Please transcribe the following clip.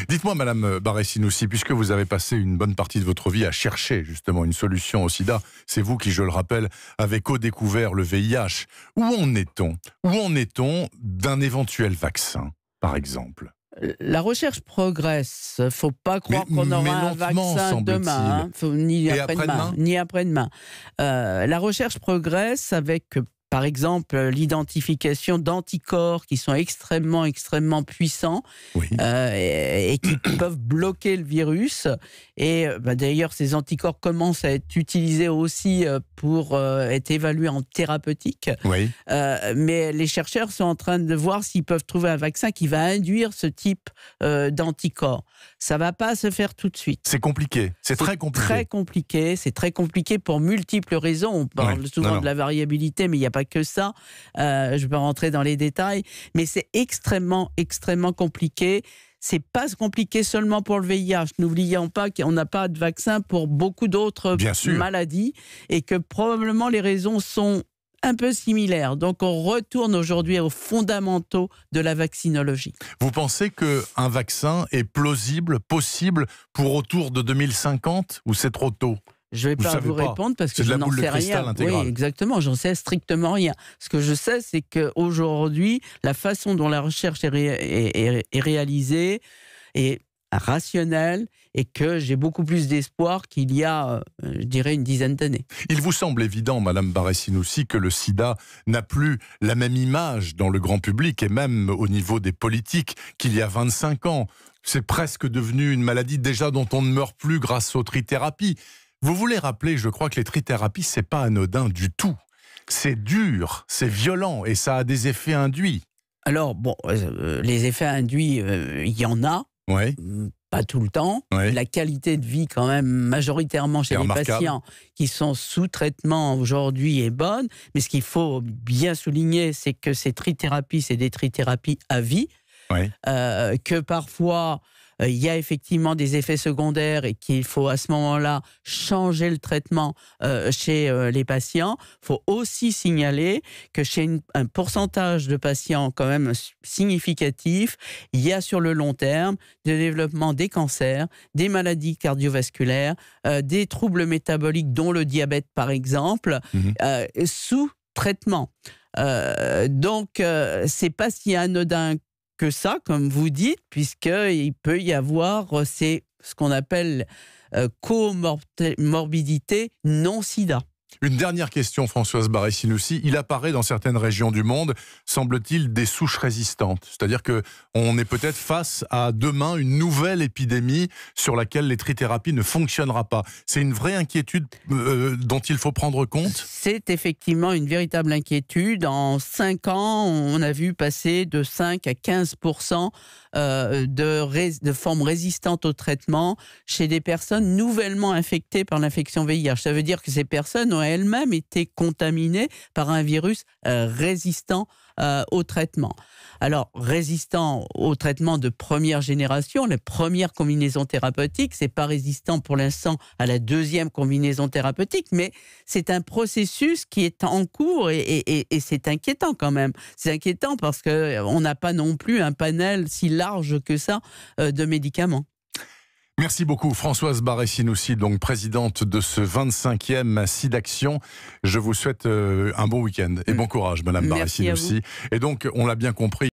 Dites-moi, Madame Barré-Sinoussi, puisque vous avez passé une bonne partie de votre vie à chercher justement une solution au sida, c'est vous qui, je le rappelle, avez co-découvert le VIH. Où en est-on d'un éventuel vaccin, par exemple ? La recherche progresse. Il ne faut pas croire qu'on aura un vaccin demain, ni après-demain. La recherche progresse avec, par exemple, l'identification d'anticorps qui sont extrêmement puissants, oui. Et qui peuvent bloquer le virus. Et d'ailleurs, ces anticorps commencent à être utilisés aussi pour être évalués en thérapeutique. Oui. Mais les chercheurs sont en train de voir s'ils peuvent trouver un vaccin qui va induire ce type d'anticorps. Ça ne va pas se faire tout de suite. C'est compliqué, c'est très compliqué. C'est très compliqué pour multiples raisons. On parle souvent de la variabilité, mais il n'y a pas que ça. Je peux rentrer dans les détails, mais c'est extrêmement compliqué. C'est pas compliqué seulement pour le VIH. N'oublions pas qu'on n'a pas de vaccin pour beaucoup d'autres maladies et que probablement les raisons sont un peu similaires. Donc on retourne aujourd'hui aux fondamentaux de la vaccinologie. Vous pensez qu'un vaccin est possible pour autour de 2050 ou c'est trop tôt ? Je ne vais pas vous répondre parce que je n'en sais rien. Oui, exactement, j'en sais strictement rien. Ce que je sais, c'est qu'aujourd'hui, la façon dont la recherche est réalisée est rationnelle et que j'ai beaucoup plus d'espoir qu'il y a, je dirais, une dizaine d'années. Il vous semble évident, Madame Barré-Sinoussi, que le sida n'a plus la même image dans le grand public et même au niveau des politiques qu'il y a 25 ans. C'est presque devenu une maladie déjà dont on ne meurt plus grâce aux trithérapies. Vous voulez rappeler, je crois, que les trithérapies, c'est pas anodin du tout. C'est dur, c'est violent et ça a des effets induits. Alors, les effets induits, il y en a. Oui. Pas tout le temps. Oui. La qualité de vie, quand même, majoritairement chez les patients qui sont sous traitement aujourd'hui est bonne. Mais ce qu'il faut bien souligner, c'est que ces trithérapies, c'est des trithérapies à vie. Oui. Que parfois, il y a effectivement des effets secondaires et qu'il faut à ce moment-là changer le traitement chez les patients. Il faut aussi signaler que chez un pourcentage de patients quand même significatif, il y a sur le long terme le développement des cancers, des maladies cardiovasculaires, des troubles métaboliques dont le diabète par exemple, sous traitement. Donc, c'est pas si anodin que ça, comme vous dites, puisqu'il peut y avoir ce qu'on appelle comorbidité non-sida. Une dernière question, Françoise Barré-Sinoussi. Il apparaît dans certaines régions du monde, semble-t-il, des souches résistantes. C'est-à-dire qu'on est peut-être face à demain une nouvelle épidémie sur laquelle les trithérapies ne fonctionnera pas. C'est une vraie inquiétude dont il faut prendre compte ? C'est effectivement une véritable inquiétude. En 5 ans, on a vu passer de 5 à 15% de formes résistantes au traitement chez des personnes nouvellement infectées par l'infection VIH. Ça veut dire que ces personnes ont elles-mêmes été contaminées par un virus résistant au traitement. Alors, résistant au traitement de première génération, la première combinaison thérapeutique, c'est pas résistant pour l'instant à la deuxième combinaison thérapeutique, mais c'est un processus qui est en cours et c'est inquiétant quand même. C'est inquiétant parce qu'on n'a pas non plus un panel si large que ça de médicaments. Merci beaucoup Françoise Barré-Sinoussi, donc présidente de ce 25e SIDAction. Je vous souhaite un bon week-end et bon courage Madame Barré-Sinoussi. Et donc on l'a bien compris.